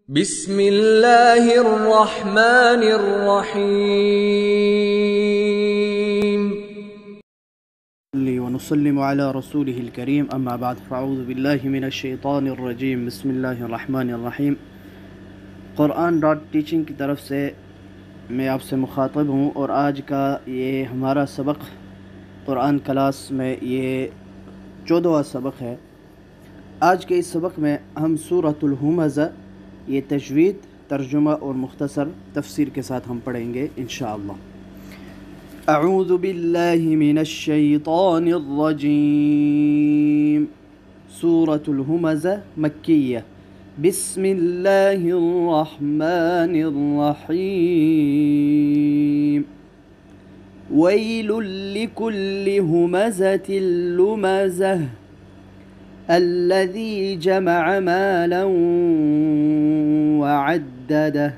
بسم اللہ الرحمن الرحیم ونسلم على رسوله الكريم اما بعد فاعوذ باللہ من الشیطان الرجیم بسم اللہ الرحمن الرحیم۔ قرآن ٹیچنگ کی طرف سے میں آپ سے مخاطب ہوں، اور آج کا یہ ہمارا سبق قرآن کلاس میں یہ 14واں سبق ہے۔ آج کے اس سبق میں ہم سورۃ الہمزہ یہ تجوید، ترجمہ اور مختصر تفسیر کے ساتھ ہم پڑھیں گے انشاءاللہ۔ اعوذ باللہ من الشیطان الرجیم۔ سورۃ الہمزہ مکیہ۔ بسم اللہ الرحمن الرحیم۔ ویل لکل ہمزۃ لمزہ الذی جمع مالا وعدده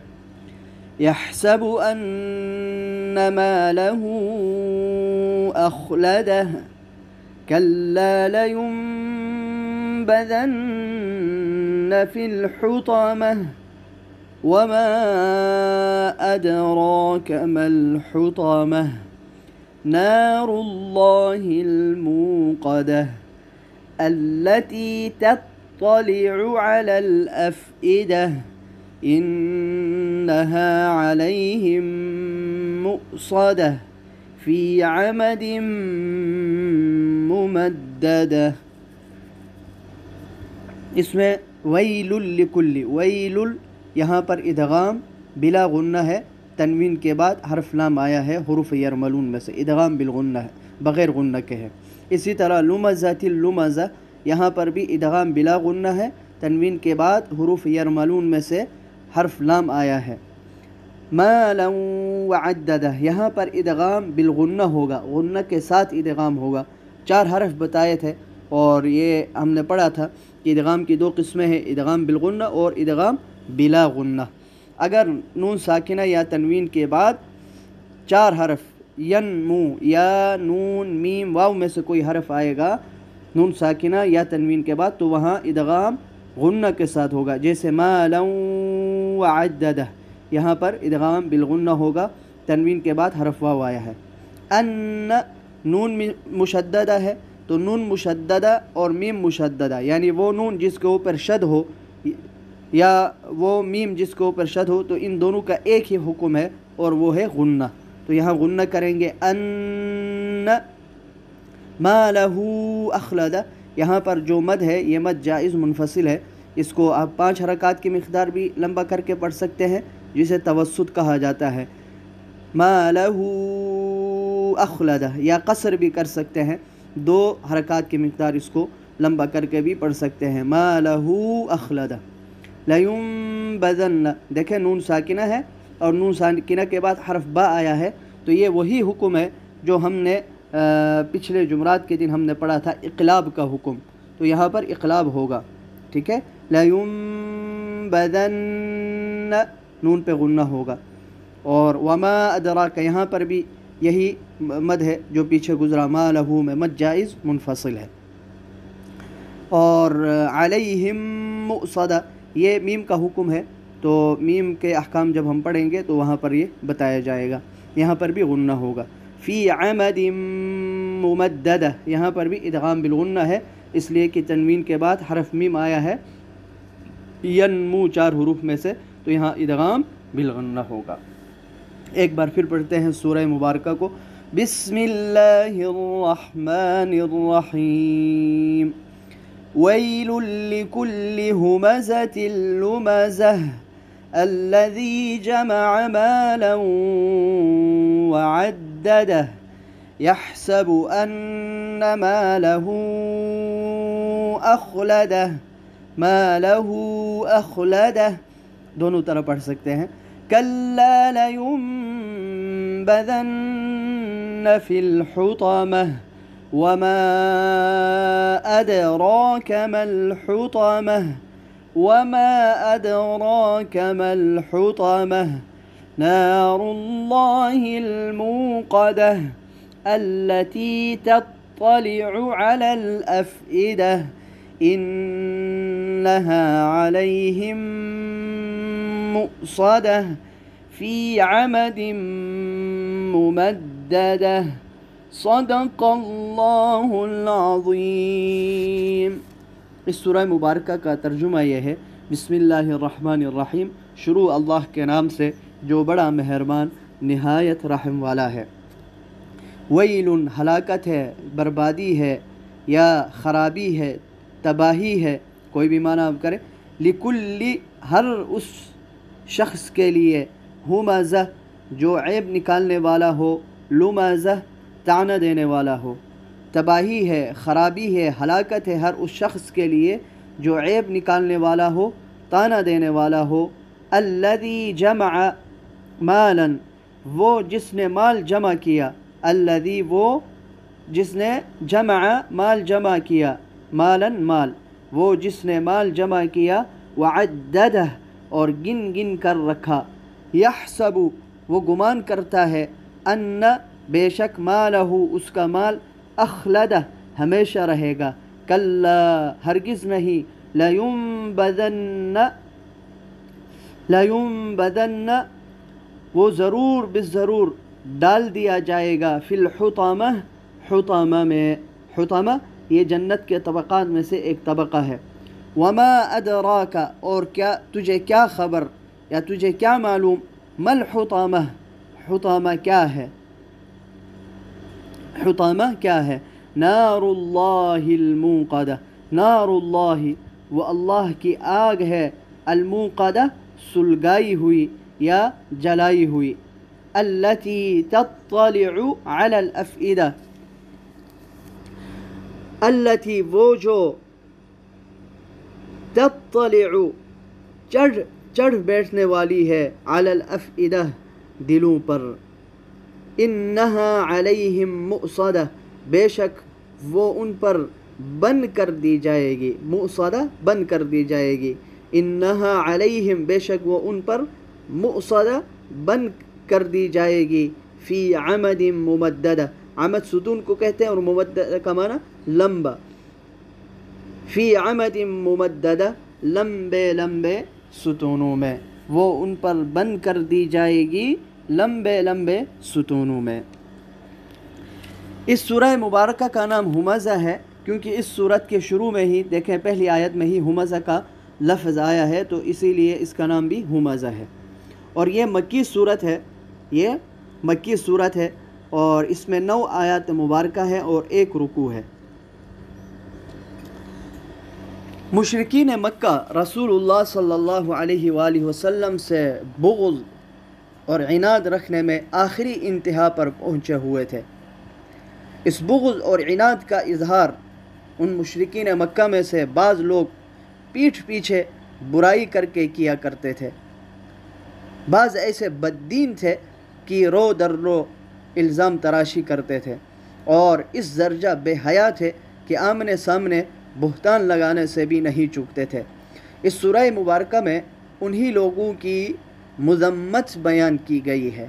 يحسب أن ماله أخلده كلا لينبذن في الحطمة وما أدراك ما الحطمة نار الله الموقدة التي تطلع على الأفئدة إنها عليهم مؤصدة في عمد ممددة۔ اس میں ویل لکل، ویل یہاں پر ادغام بلا غنہ ہے، تنوین کے بعد حرف لام آیا ہے حروف یرملون میں سے، ادغام بالغنہ ہے، بغیر غنہ کے ہے۔ اسی طرح لمزۃ اللمزہ، یہاں پر بھی ادغام بلا غنہ ہے، تنوین کے بعد حروف یرملون میں سے حرف لام آیا ہے۔ مالا وعددہ، یہاں پر ادغام بالغنہ ہوگا، غنہ کے ساتھ ادغام ہوگا۔ 4 حرف بتائے تھے، اور یہ ہم نے پڑھا تھا کہ ادغام کی 2 قسمیں ہیں، ادغام بالغنہ اور ادغام بلا غنہ۔ اگر نون ساکنہ یا تنوین کے بعد 4 حرف ینمو یا نون میم واو میں سے کوئی حرف آئے گا نون ساکنہ یا تنوین کے بعد، تو وہاں ادغام غنہ کے ساتھ ہوگا، جیسے مالا وعددہ، یہاں پر ادغام بالغنہ ہوگا، تنوین کے بعد حرف واو آیا ہے۔ ان نون مشددہ ہے، تو نون مشددہ اور میم مشددہ، یعنی وہ نون جس کے اوپر شد ہو یا وہ میم جس کے اوپر شد ہو، تو ان دونوں کا ایک ہی حکم ہے، اور وہ ہے غنہ، تو یہاں غنہ کریں گے۔ ان مالہ اخلدہ، یہاں پر جو مد ہے یہ مد جائز منفصل ہے، اس کو آپ 5 حرکات کی مقدار بھی لمبا کر کے پڑھ سکتے ہیں، جسے توسط کہا جاتا ہے۔ مالہ اخلدہ، یا قصر بھی کر سکتے ہیں، 2 حرکات کی مقدار اس کو لمبا کر کے بھی پڑھ سکتے ہیں۔ مالہ اخلدہ۔ لینبذن، دیکھیں نون ساکنہ ہے اور نون ساکنہ کے بعد حرف با آیا ہے، تو یہ وہی حکم ہے جو ہم نے پچھلے جمعرات کے دن ہم نے پڑھا تھا، اقلاب کا حکم، تو یہاں پر اقلاب ہوگا، ٹھیک ہے۔ لینبذن، نون پہ غنہ ہوگا۔ اور وما ادراک، یہاں پر بھی یہی مد ہے جو پیچھے گزرا، ما لہو میں مد جائز منفصل ہے۔ اور علیہم مؤصدہ، یہ میم کا حکم ہے، تو میم کے احکام جب ہم پڑھیں گے تو وہاں پر یہ بتایا جائے گا، یہاں پر بھی غنہ ہوگا۔ فی عمد ممددہ، یہاں پر بھی ادغام بالغنہ ہے، اس لیے کہ تنوین کے بعد حرف میم آیا ہے ینمو 4 حروف میں سے، تو یہاں ادغام بالغنہ ہوگا۔ ایک بار پھر پڑھتے ہیں سورہ مبارکہ کو۔ بسم اللہ الرحمن الرحیم۔ ویل لکل ہمزۃ لمزہ الذی جمع مالا وعددہ یحسب ان مالہ اخلدہ، مالہ اخلدہ، دونوں طرح پڑھ سکتے ہیں۔ کلا لینبذن فی الحطمہ وما ادراک ما الحطمہ وما ادراک ما الحطمہ نار اللہ الموقدہ التي تطلع على الأفئدة إنها عليهم مؤصدة في عمد ممددة صدق اللہ العظیم۔ اس سورہ مبارکہ کا ترجمہ یہ ہے، بسم اللہ الرحمن الرحیم، شروع اللہ کے نام سے جو بڑا مہربان نہایت رحم والا ہے۔ ویل، ہلاکت ہے، بربادی ہے یا خرابی ہے، تباہی ہے، کوئی بھی معنی آپ کریں، لکل، ہر اس شخص کے لیے، ہمزہ جو عیب نکالنے والا ہو، لمزہ طعنہ دینے والا ہو۔ تباہی ہے، خرابی ہے، ہلاکت ہے ہر اس شخص کے لیے جو عیب نکالنے والا ہو، طعنہ دینے والا ہو۔ الذی جمع مالا، وہ جس نے مال جمع کیا، الذی وہ جس نے جمع مال جمع کیا، مالا مال، وہ جس نے مال جمع کیا، وعددہ اور گن گن کر رکھا، یحسب وہ گمان کرتا ہے، ان بے شک مالہ اس کا مال، اخلدہ ہمیشہ رہے گا، کلا ہرگز نہیں، لیمبدن وہ ضرور بالضرور ڈال دیا جائے گا، فی الحطمہ حطمہ میں، حطمہ یہ جنت کے طبقات میں سے ایک طبقہ ہے۔ وما ادراک اور کیا تجھے کیا خبر یا تجھے کیا معلوم، ما الحطمہ حطمہ کیا ہے، حطمہ کیا ہے، نار اللہ الموقدہ، نار اللہ وہ اللہ کی آگ ہے، الموقدہ سلگائی ہوئی یا جلائی ہوئی، التی تطلع علی الافئدہ، التی وہ جو، تطلع چڑھ بیٹھنے والی ہے، علی الافئدہ دلوں پر، انہا علیہم مؤصدہ بے شک وہ ان پر بند کر دی جائے گی، مؤصدہ بند کر دی جائے گی، انہا علیہم بے شک وہ ان پر، مؤصدہ بند کر دی جائے گی، فی عمد ممددہ، عمد ستون کو کہتے ہیں اور ممددہ کا معنی لمبا، فی عمد ممددہ لمبے لمبے ستونوں میں، وہ ان پر بند کر دی جائے گی لمبے لمبے ستونوں میں۔ اس سورہ مبارکہ کا نام ہمزہ ہے کیونکہ اس سورت کے شروع میں ہی دیکھیں پہلی آیت میں ہی ہمزہ کا لفظ آیا ہے، تو اسی لیے اس کا نام بھی ہمزہ ہے۔ اور یہ مکی صورت ہے، یہ مکی صورت ہے اور اس میں 9 آیات مبارکہ ہے اور 1 رکوع ہے۔ مشرکین مکہ رسول اللہ صلی اللہ علیہ وآلہ وسلم سے بغض اور عناد رکھنے میں آخری انتہا پر پہنچے ہوئے تھے۔ اس بغض اور عناد کا اظہار ان مشرکین مکہ میں سے بعض لوگ پیٹھ پیچھے برائی کر کے کیا کرتے تھے۔ بعض ایسے بددین تھے کہ رو در رو الزام تراشی کرتے تھے اور اس درجہ بے حیا تھے کہ آمنے سامنے بہتان لگانے سے بھی نہیں چوکتے تھے۔ اس سورہ مبارکہ میں انہی لوگوں کی مذمت بیان کی گئی ہے،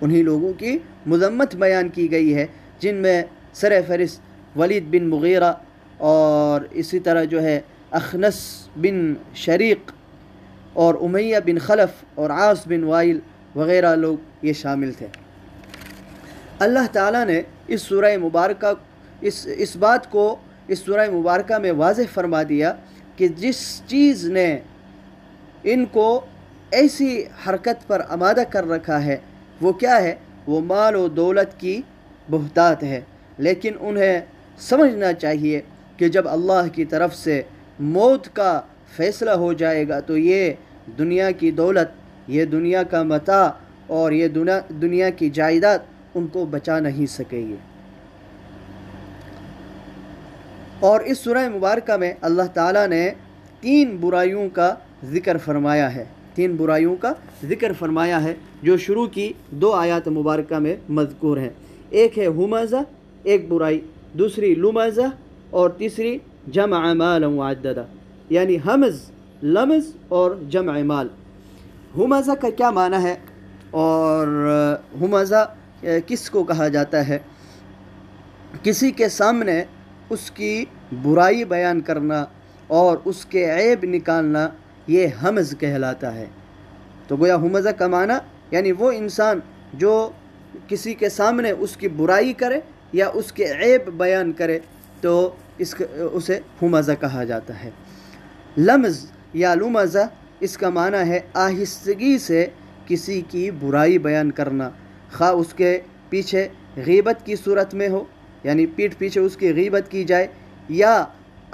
انہی لوگوں کی مذمت بیان کی گئی ہے جن میں سر فہرست ولید بن مغیرہ اور اسی طرح جو ہے اخنس بن شریق اور امیہ بن خلف اور عاص بن وائل وغیرہ لوگ یہ شامل تھے۔ اللہ تعالیٰ نے اس سورہ مبارکہ اس بات کو اس سورہ مبارکہ میں واضح فرما دیا کہ جس چیز نے ان کو ایسی حرکت پر آمادہ کر رکھا ہے وہ کیا ہے، وہ مال و دولت کی بہتات ہے، لیکن انہیں سمجھنا چاہیے کہ جب اللہ کی طرف سے موت کا فیصلہ ہو جائے گا تو یہ دنیا کی دولت، یہ دنیا کا متاع اور یہ دنیا کی جائیداد ان کو بچا نہیں سکے گی۔ اور اس سورہ مبارکہ میں اللہ تعالیٰ نے 3 برائیوں کا ذکر فرمایا ہے، 3 برائیوں کا ذکر فرمایا ہے جو شروع کی 2 آیات مبارکہ میں مذکور ہیں۔ ایک ہے ہمزہ، ایک برائی، دوسری لمزہ اور تیسری جمع مال وعددہ، یعنی ہمز، لمز اور جمع مال۔ ہمزہ کا کیا معنی ہے اور ہمزہ کس کو کہا جاتا ہے؟ کسی کے سامنے اس کی برائی بیان کرنا اور اس کے عیب نکالنا، یہ ہمز کہلاتا ہے، تو گویا ہمزہ کا معنی یعنی وہ انسان جو کسی کے سامنے اس کی برائی کرے یا اس کے عیب بیان کرے تو اسے ہمزہ کہا جاتا ہے۔ لمز یا لمزہ اس کا معنی ہے آہستگی سے کسی کی برائی بیان کرنا، خواہ اس کے پیچھے غیبت کی صورت میں ہو، یعنی پیٹھ پیچھے اس کی غیبت کی جائے، یا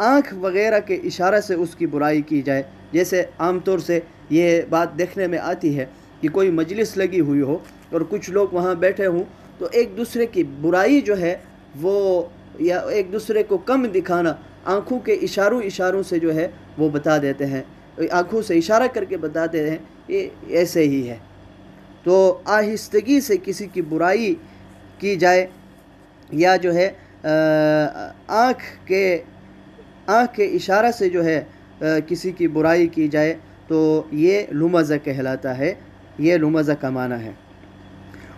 آنکھ وغیرہ کے اشارے سے اس کی برائی کی جائے۔ جیسے عام طور سے یہ بات دیکھنے میں آتی ہے کہ کوئی مجلس لگی ہوئی ہو اور کچھ لوگ وہاں بیٹھے ہوں تو ایک دوسرے کی برائی جو ہے وہ یا ایک دوسرے کو کم دکھانا آنکھوں کے اشاروں سے جو ہے وہ بتا دیتے ہیں، آنکھوں سے اشارہ کر کے بتاتے ہیں یہ ایسے ہی ہے۔ تو آہستگی سے کسی کی برائی کی جائے یا جو ہے آنکھ کے اشارہ سے جو ہے کسی کی برائی کی جائے تو یہ لمزہ کہلاتا ہے، یہ لمزہ کا معنی ہے۔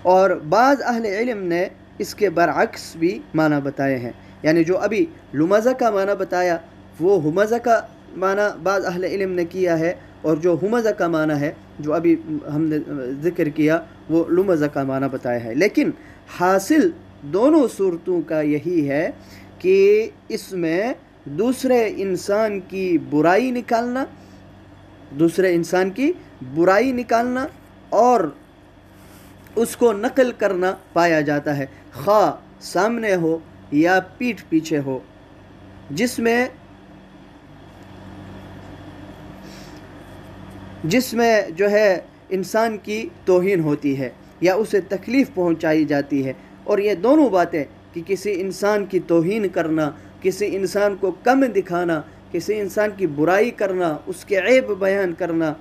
اور بعض اہل علم نے اس کے برعکس بھی معنی بتائے ہیں، یعنی جو ابھی لمزہ کا معنی بتایا وہ ہمزہ کا معنی بعض اہل علم نے کیا ہے، اور جو ہمزہ کا معنی ہے جو ابھی ہم نے ذکر کیا وہ لمزہ کا معنی بتایا ہے۔ لیکن حاصل دونوں صورتوں کا یہی ہے کہ اس میں دوسرے انسان کی برائی نکالنا اور اس کو نقل کرنا پایا جاتا ہے، خواہ سامنے ہو یا پیٹھ پیچھے ہو، جس میں جو ہے انسان کی توہین ہوتی ہے یا اسے تکلیف پہنچائی جاتی ہے۔ اور یہ دونوں باتیں کہ کسی انسان کی توہین کرنا، کسی انسان کو کم دکھانا، کسی انسان کی برائی کرنا، اس کے عیب بیان کرنا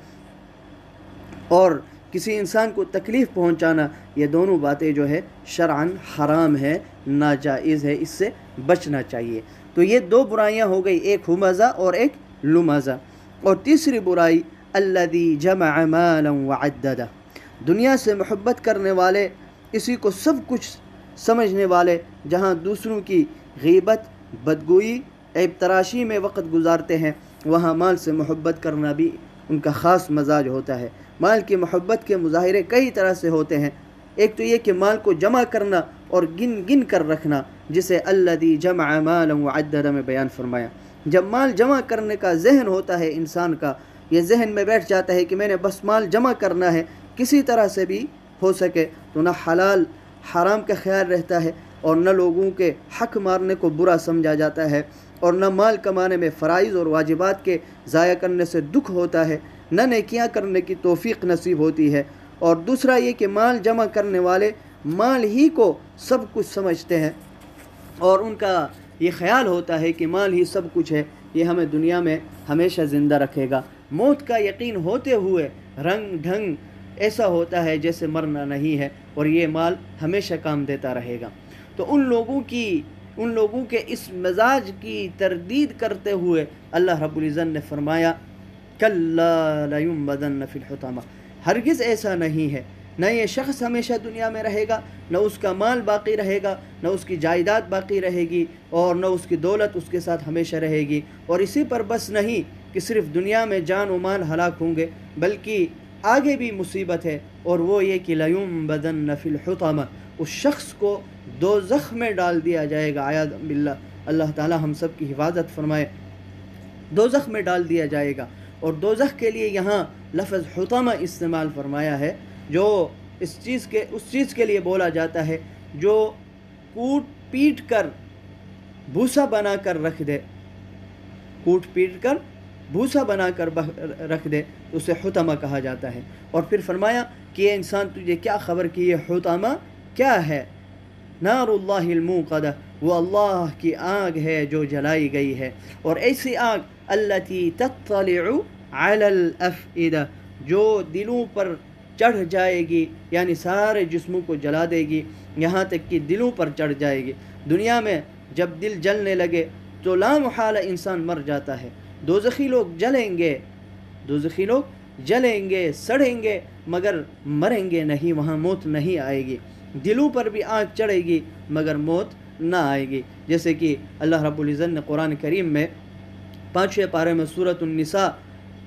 اور کسی انسان کو تکلیف پہنچانا، یہ دونوں باتیں جو ہے شرعاً حرام ہے، ناجائز ہے، اس سے بچنا چاہیے۔ تو یہ دو برائیاں ہو گئی، ایک ہمزہ اور ایک لمزہ۔ اور تیسری برائی الذی جمع مالا وعددہ، دنیا سے محبت کرنے والے، اسی کو سب کچھ سمجھنے والے، جہاں دوسروں کی غیبت، بدگوئی، عیب تراشی میں وقت گزارتے ہیں، وہاں مال سے محبت کرنا بھی ان کا خاص مزاج ہوتا ہے۔ مال کی محبت کے مظاہرے کئی طرح سے ہوتے ہیں۔ ایک تو یہ کہ مال کو جمع کرنا اور گن گن کر رکھنا، جسے الذی جمع مالا وعددہ میں بیان فرمایا۔ جب مال جمع کرنے کا ذہن ہوتا ہے انسان کا، یہ ذہن میں بیٹھ جاتا ہے کہ میں نے بس مال جمع کرنا ہے کسی طرح سے بھی ہو سکے، تو نہ حلال حرام کا خیال رہتا ہے اور نہ لوگوں کے حق مارنے کو برا سمجھا جاتا ہے، اور نہ مال کمانے میں فرائض اور واجبات کے ضائع کرنے سے دکھ ہوتا ہے، نہ نیکیاں کرنے کی توفیق نصیب ہوتی ہے۔ اور دوسرا یہ کہ مال جمع کرنے والے مال ہی کو سب کچھ سمجھتے ہیں اور ان کا یہ خیال ہوتا ہے کہ مال ہی سب کچھ ہے، یہ ہمیں دنیا میں ہمیشہ زندہ رکھے گا۔ موت کا یقین ہوتے ہوئے رنگ ڈھنگ ایسا ہوتا ہے جیسے مرنا نہیں ہے، اور یہ مال ہمیشہ کام دیتا رہے گا۔ تو ان لوگوں کے اس مزاج کی تردید کرتے ہوئے اللہ رب العزت نے فرمایا کلا لینبذن فی الحطمہ، ہرگز ایسا نہیں ہے، نہ یہ شخص ہمیشہ دنیا میں رہے گا، نہ اس کا مال باقی رہے گا، نہ اس کی جائیداد باقی رہے گی، اور نہ اس کی دولت اس کے ساتھ ہمیشہ رہے گی۔ اور اسی پر بس نہیں کہ صرف دنیا میں جان و مال ہلاک ہوں گے، بلکہ آگے بھی مصیبت ہے، اور وہ یہ کہ لینبذن فی الحطمہ، اس شخص کو دوزخ میں ڈال دیا جائے گا، عیاذ باللہ، اللہ تعالی ہم سب کی حفاظت فرمائے، دوزخ میں ڈال دیا جائے گا۔ اور دوزخ کے لیے یہاں لفظ حطمہ استعمال فرمایا ہے، جو اس چیز کے لیے بولا جاتا ہے جو کوٹ پیٹ کر بھوسا بنا کر رکھ دے، کوٹ پیٹ کر بھوسا بنا کر رکھ دے، تو اسے حطمہ کہا جاتا ہے۔ اور پھر فرمایا کہ یہ انسان تجھے کیا خبر کہ یہ حطمہ کیا ہے؟ نار اللہ الموقدہ، وہ اللہ کی آگ ہے جو جلائی گئی ہے، اور ایسی آگ التی تطلع علی الافئدہ، جو دلوں پر چڑھ جائے گی، یعنی سارے جسموں کو جلا دے گی، یہاں تک کہ دلوں پر چڑھ جائے گی۔ دنیا میں جب دل جلنے لگے تو لا محالہ انسان مر جاتا ہے۔ دوزخی لوگ جلیں گے، سڑیں گے، مگر مریں گے نہیں، وہاں موت نہیں آئے گی۔ دلوں پر بھی آگ چڑھے گی مگر موت نہ آئے گی، جیسے کہ اللہ رب العزت نے قرآن کریم میں 5ویں پارے میں سورۃ النساء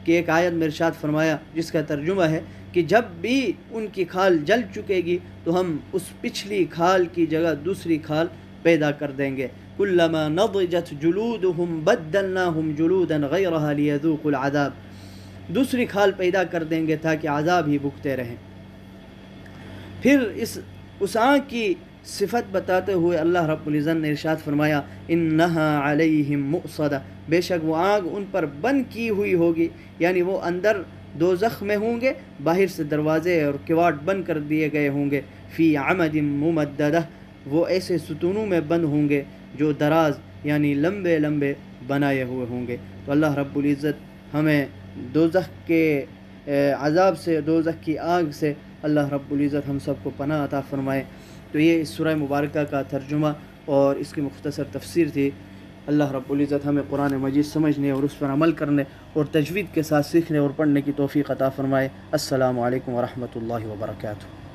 کہ ایک آیت میں ارشاد فرمایا جس کا ترجمہ ہے کہ جب بھی ان کی کھال جل چکے گی تو ہم اس پچھلی کھال کی جگہ دوسری کھال پیدا کر دیں گے. کلما نضجت جلودہم بدلناہم جلودا غیرہا لیذوقوا العذاب. دوسری کھال پیدا کر دیں گے تاکہ عذاب ہی بھگتے رہیں. پھر اس آنکھ کی صفت بتاتے ہوئے اللہ رب العزت نے ارشاد فرمایا انہا علیہم مؤصدہ. بے شک وہ آنکھ ان پر بند کی ہوئی ہوگی، یعنی وہ اندر دوزخ میں ہوں گے، باہر سے دروازے اور کواٹ بند کر دیے گئے ہوں گے. فی عمد ممددہ، وہ ایسے ستونوں میں بند ہوں گے جو دراز یعنی لمبے لمبے بنائے ہوئے ہوں گے. تو اللہ رب العزت ہمیں دوزخ کے عذاب سے، دوزخ کی آگ سے اللہ رب العزت ہم سب کو پناہ عطا فرمائے. تو یہ اس سورہ مبارکہ کا ترجمہ اور اس کی مختصر تفسیر تھی. اللہ رب العزت ہمیں قرآن مجید سمجھنے اور اس پر عمل کرنے اور تجوید کے ساتھ سیکھنے اور پڑھنے کی توفیق عطا فرمائے. السلام علیکم ورحمۃ اللہ وبرکاتہ.